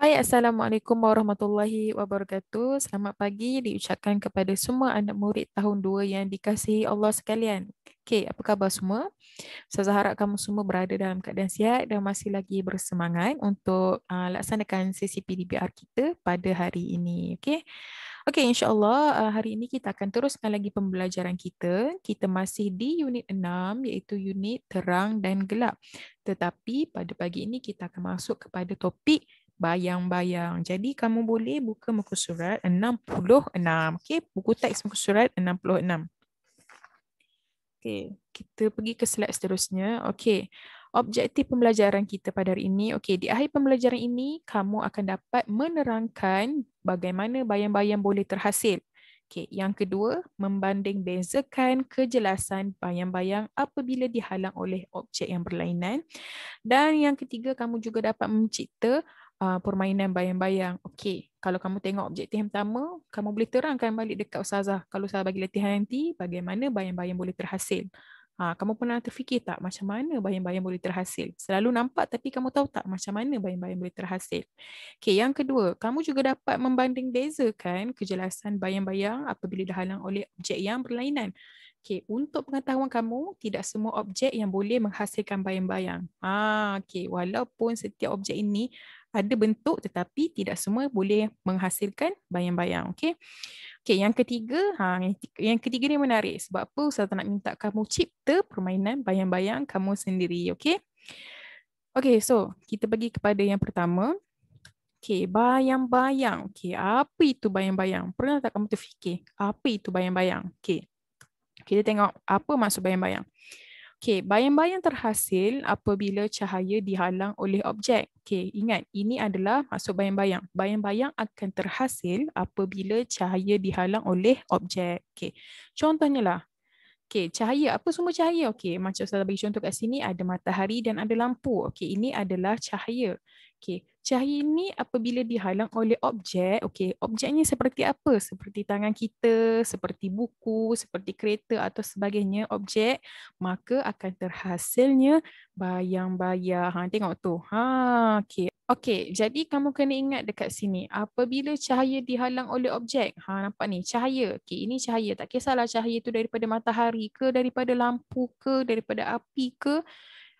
Hai, Assalamualaikum warahmatullahi wabarakatuh. Selamat pagi diucapkan kepada semua anak murid tahun 2 yang dikasihi Allah sekalian. Okey, apa khabar semua? Saya harap kamu semua berada dalam keadaan sihat dan masih lagi bersemangat untuk laksanakan sesi PDBR kita pada hari ini. Okey. Okey, insya-Allah hari ini kita akan teruskan lagi pembelajaran kita. Kita masih di unit 6 iaitu unit terang dan gelap. Tetapi pada pagi ini kita akan masuk kepada topik bayang-bayang. Jadi kamu boleh buka muka surat 66. Okey, buku teks muka surat 66. Okey, kita pergi ke slide seterusnya. Okey, objektif pembelajaran kita pada hari ini. Okey, di akhir pembelajaran ini kamu akan dapat menerangkan bagaimana bayang-bayang boleh terhasil. Okey, yang kedua, membanding bezakan kejelasan bayang-bayang apabila dihalang oleh objek yang berlainan. Dan yang ketiga, kamu juga dapat mencipta permainan bayang-bayang. Okey, kalau kamu tengok objektif yang pertama, kamu boleh terangkan balik dekat Ustazah. Kalau Ustazah bagi latihan nanti, bagaimana bayang-bayang boleh terhasil. Kamu pernah terfikir tak macam mana bayang-bayang boleh terhasil? Selalu nampak tapi kamu tahu tak macam mana bayang-bayang boleh terhasil? Okey, yang kedua, kamu juga dapat membanding bezakan kejelasan bayang-bayang apabila dihalang oleh objek yang berlainan. Okey, untuk pengetahuan kamu, tidak semua objek yang boleh menghasilkan bayang-bayang. Okey, walaupun setiap objek ini ada bentuk tetapi tidak semua boleh menghasilkan bayang-bayang. Okey. Okey, yang ketiga, yang ketiga ni menarik. Sebab apa Ustazah nak minta kamu cipta permainan bayang-bayang kamu sendiri. Okey. Okey, so kita pergi kepada yang pertama. Okey, bayang-bayang. Okey, apa itu bayang-bayang? Pernah tak kamu terfikir apa itu bayang-bayang? Okey. Kita tengok apa maksud bayang-bayang. Okey, bayang-bayang terhasil apabila cahaya dihalang oleh objek. Okey, ingat ini adalah maksud bayang-bayang. Bayang-bayang akan terhasil apabila cahaya dihalang oleh objek. Okey. Contohnya lah. Okey, cahaya. Apa semua cahaya? Okey, macam saya bagi contoh kat sini ada matahari dan ada lampu. Okey, ini adalah cahaya. Okey, cahaya ini apabila dihalang oleh objek, okey, objeknya seperti apa? Seperti tangan kita, seperti buku, seperti kereta atau sebagainya objek, maka akan terhasilnya bayang-bayang. Tengok tu. Okey. Okey, jadi kamu kena ingat dekat sini, apabila cahaya dihalang oleh objek, nampak ni, cahaya. Okey, ini cahaya. Tak kisahlah cahaya itu daripada matahari ke, daripada lampu ke, daripada api ke,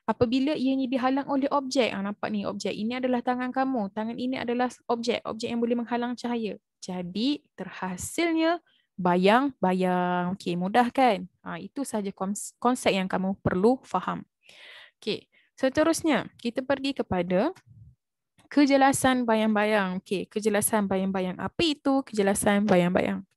apabila ianya dihalang oleh objek. Nampak ni, objek. Ini adalah tangan kamu. Tangan ini adalah objek. Objek yang boleh menghalang cahaya. Jadi, terhasilnya bayang-bayang. Okey, mudah kan? Itu saja konsep yang kamu perlu faham. Okey, seterusnya, kita pergi kepada kejelasan bayang-bayang. Okey, kejelasan bayang-bayang. Apa itu kejelasan bayang-bayang?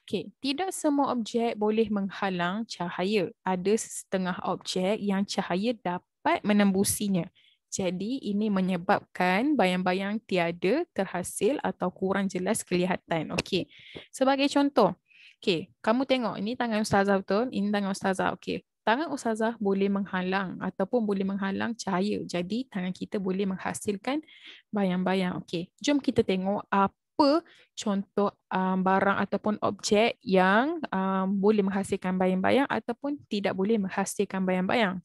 Okey, tidak semua objek boleh menghalang cahaya. Ada setengah objek yang cahaya dapat menembusinya. Jadi ini menyebabkan bayang-bayang tiada terhasil atau kurang jelas kelihatan. Okey. Sebagai contoh, okey, kamu tengok ini tangan Ustazah betul? Ini tangan Ustazah. Okey. Tangan Ustazah boleh menghalang ataupun boleh menghalang cahaya. Jadi tangan kita boleh menghasilkan bayang-bayang. Okey. Jom kita tengok apa contoh barang ataupun objek yang boleh menghasilkan bayang-bayang ataupun tidak boleh menghasilkan bayang-bayang.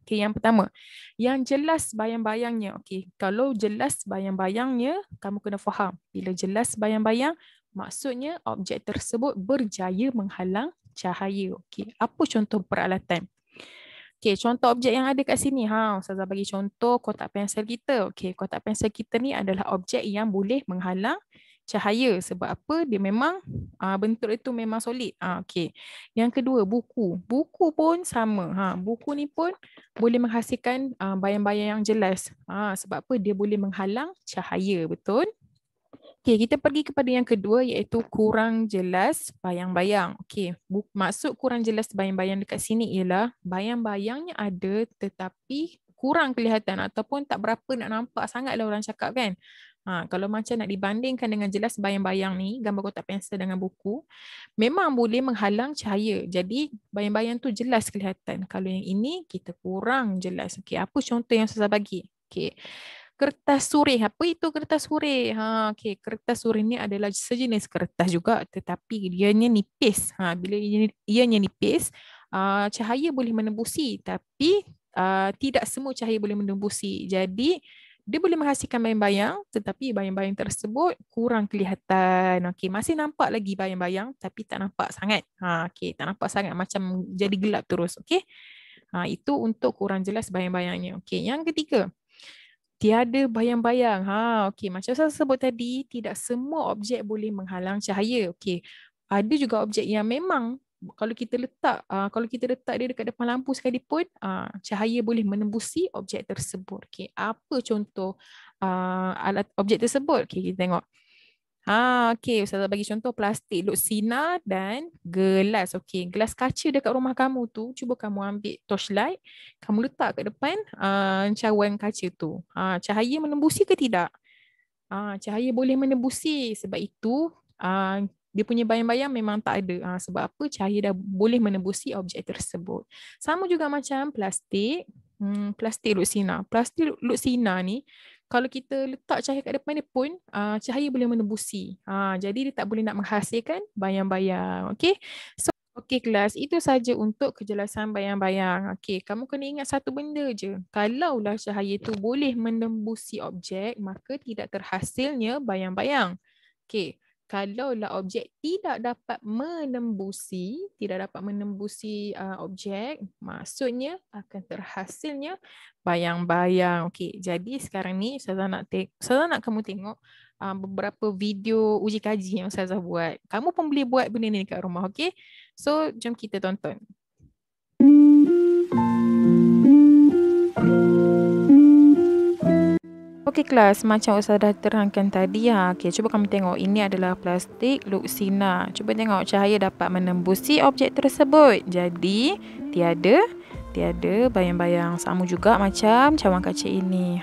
Okey, yang pertama, yang jelas bayang-bayangnya. Okey, kalau jelas bayang-bayangnya, kamu kena faham. Bila jelas bayang-bayang, maksudnya objek tersebut berjaya menghalang cahaya. Okey, apa contoh peralatan? Okey, contoh objek yang ada kat sini. Ustazah bagi contoh kotak pensel kita. Okey, kotak pensel kita ni adalah objek yang boleh menghalang cahaya. Sebab apa? Dia memang bentuk itu memang solid. Okey. Yang kedua, buku. Buku pun sama. Buku ni pun boleh menghasilkan bayang-bayang yang jelas. Sebab apa? Dia boleh menghalang cahaya. Betul? Okey, kita pergi kepada yang kedua iaitu kurang jelas bayang-bayang. Okey, maksud kurang jelas bayang-bayang dekat sini ialah bayang-bayangnya ada tetapi kurang kelihatan ataupun tak berapa nak nampak sangatlah orang cakap kan. Kalau macam nak dibandingkan dengan jelas bayang-bayang ni, gambar kotak pensel dengan buku, memang boleh menghalang cahaya. Jadi bayang-bayang tu jelas kelihatan. Kalau yang ini kita kurang jelas. Okey, apa contoh yang saya bagi? Okey. Kertas surih. Apa itu kertas surih? Okey, kertas surih ni adalah sejenis kertas juga tetapi ianya nipis. Bila ianya nipis, cahaya boleh menembusi tapi tidak semua cahaya boleh menembusi. Jadi Dia boleh menghasilkan bayang-bayang, tetapi bayang-bayang tersebut kurang kelihatan. Okey, masih nampak lagi bayang-bayang tapi tak nampak sangat. Okey, tak nampak sangat, macam jadi gelap terus. Okey. Itu untuk kurang jelas bayang-bayangnya. Okey, yang ketiga, tiada bayang-bayang. Okey, macam saya sebut tadi, tidak semua objek boleh menghalang cahaya. Okey. Ada juga objek yang memang kalau kita letak dia dekat depan lampu sekalipun, cahaya boleh menembusi objek tersebut. Okey, apa contoh alat objek tersebut? Okey, kita tengok. Okey, Ustazah bagi contoh plastik, luksina dan gelas. Okey, gelas kaca dekat rumah kamu tu, cuba kamu ambil torchlight, kamu letak kat depan cawan kaca tu. Cahaya menembusi ke tidak? Cahaya boleh menembusi, sebab itu dia punya bayang-bayang memang tak ada. Sebab apa? Cahaya dah boleh menembusi objek tersebut. Sama juga macam plastik, plastik luksina. Plastik luksina ni, kalau kita letak cahaya kat depan dia pun, cahaya boleh menembusi. Jadi dia tak boleh nak menghasilkan bayang-bayang. Okey? Okey kelas, itu saja untuk kejelasan bayang-bayang. Okey, kamu kena ingat satu benda je. Kalaulah cahaya itu boleh menembusi objek, maka tidak terhasilnya bayang-bayang. Okey, kalaulah objek tidak dapat menembusi objek, maksudnya akan terhasilnya bayang-bayang. Okey, jadi sekarang ni Ustazah nak kamu tengok beberapa video uji kaji yang Ustazah buat. Kamu pun boleh buat benda ni kat rumah, okey? So, jom kita tonton. Okey kelas, macam Ustazah dah terangkan tadi, okey, cuba kamu tengok. Ini adalah plastik luksina. Cuba tengok cahaya dapat menembusi objek tersebut. Jadi, tiada bayang-bayang. Sama juga macam cawan kaca ini.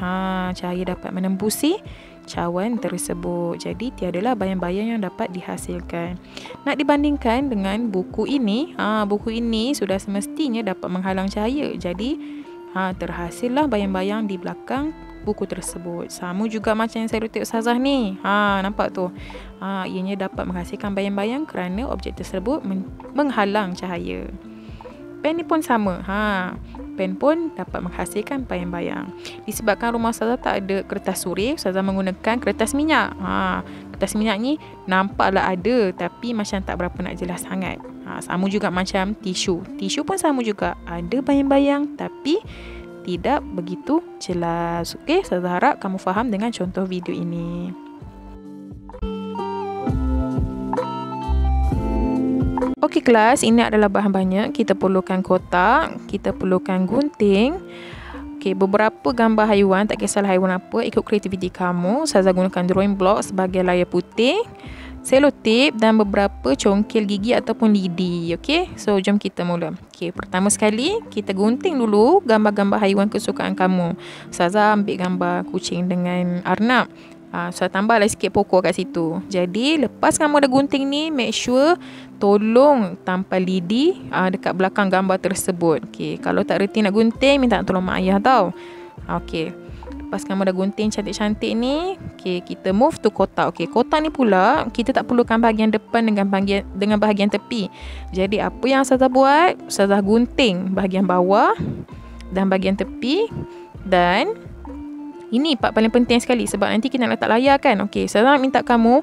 Cahaya dapat menembusi cawan tersebut. Jadi tiadalah bayang-bayang yang dapat dihasilkan. Nak dibandingkan dengan buku ini, buku ini sudah semestinya dapat menghalang cahaya. Jadi terhasillah bayang-bayang di belakang buku tersebut. Sama juga macam yang saya letak Ustazah ni. Nampak tu? Ianya dapat menghasilkan bayang-bayang kerana objek tersebut menghalang cahaya. Pen ni pun sama. Pen pun dapat menghasilkan bayang-bayang. Disebabkan rumah Ustazah tak ada kertas suris, Ustazah menggunakan kertas minyak. Kertas minyak ni nampaklah ada, tapi macam tak berapa nak jelas sangat. Sama juga macam tisu. Tisu pun sama juga. Ada bayang-bayang tapi tidak begitu jelas. Okey, Ustazah harap kamu faham dengan contoh video ini. Okey kelas, ini adalah bahan-bahannya. Kita perlukan kotak, kita perlukan gunting. Okey, beberapa gambar haiwan, tak kisahlah haiwan apa, ikut kreativiti kamu. Saya gunakan drawing block sebagai layar putih, selotip dan beberapa congkil gigi ataupun lidi. Okey, so jom kita mula. Okey, pertama sekali kita gunting dulu gambar-gambar haiwan kesukaan kamu. Saya ambil gambar kucing dengan arnab. Saya tambahlah sikit pokok kat situ. Jadi lepas kamu dah gunting ni, make sure tolong tampal lidi dekat belakang gambar tersebut. Okey, kalau tak reti nak gunting, minta tolong mak ayah tau. Okey, lepas kamu dah gunting cantik-cantik ni, okey, kita move to kotak. Okey, kotak ni pula kita tak perlukan bahagian depan dengan bahagian tepi. Jadi apa yang Ustazah buat? Ustazah gunting bahagian bawah dan bahagian tepi, dan ini part paling penting sekali sebab nanti kita nak letak layar kan. Okey, saya nak minta kamu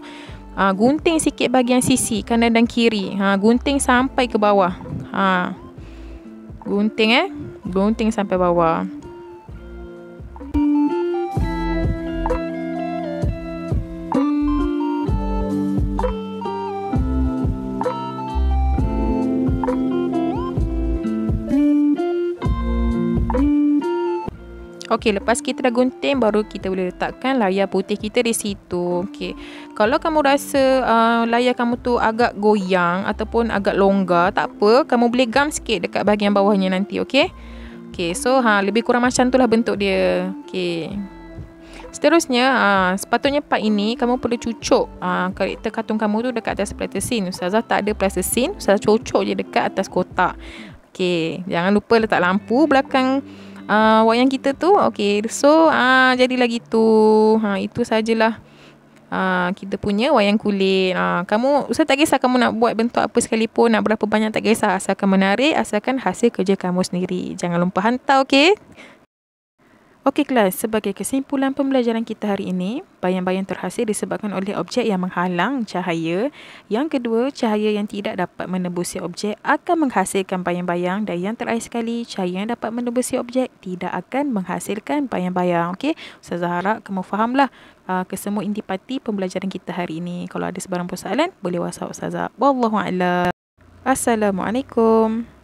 gunting sikit bahagian sisi kanan dan kiri. Gunting sampai ke bawah. Gunting sampai bawah. Okey, lepas kita dah gunting, baru kita boleh letakkan layar putih kita di situ. Okey, kalau kamu rasa layar kamu tu agak goyang ataupun agak longgar, tak apa, kamu boleh gam sikit dekat bahagian bawahnya nanti. Okey. Okey, so lebih kurang macam tu lah bentuk dia. Okey. Seterusnya, sepatutnya part ini kamu perlu cucuk karakter kartun kamu tu dekat atas plasticine. Ustazah tak ada plasticine, Ustazah cucuk je dekat atas kotak. Okey, jangan lupa letak lampu belakang wayang kita tu. Okey, so jadilah gitu. Itu sajalah kita punya wayang kulit. Kamu, Ustaz tak kisah kamu nak buat bentuk apa sekalipun, nak berapa banyak tak kisah, asalkan menarik, asalkan hasil kerja kamu sendiri. Jangan lupa hantar, okey? Okey kelas, sebagai kesimpulan pembelajaran kita hari ini, bayang-bayang terhasil disebabkan oleh objek yang menghalang cahaya. Yang kedua, cahaya yang tidak dapat menembusi objek akan menghasilkan bayang-bayang, dan yang terakhir sekali, cahaya yang dapat menembusi objek tidak akan menghasilkan bayang-bayang. Okey, Ustazah harap kamu fahamlah kesemua intipati pembelajaran kita hari ini. Kalau ada sebarang persoalan, boleh WhatsApp Ustazah. Wallahualam. Assalamualaikum.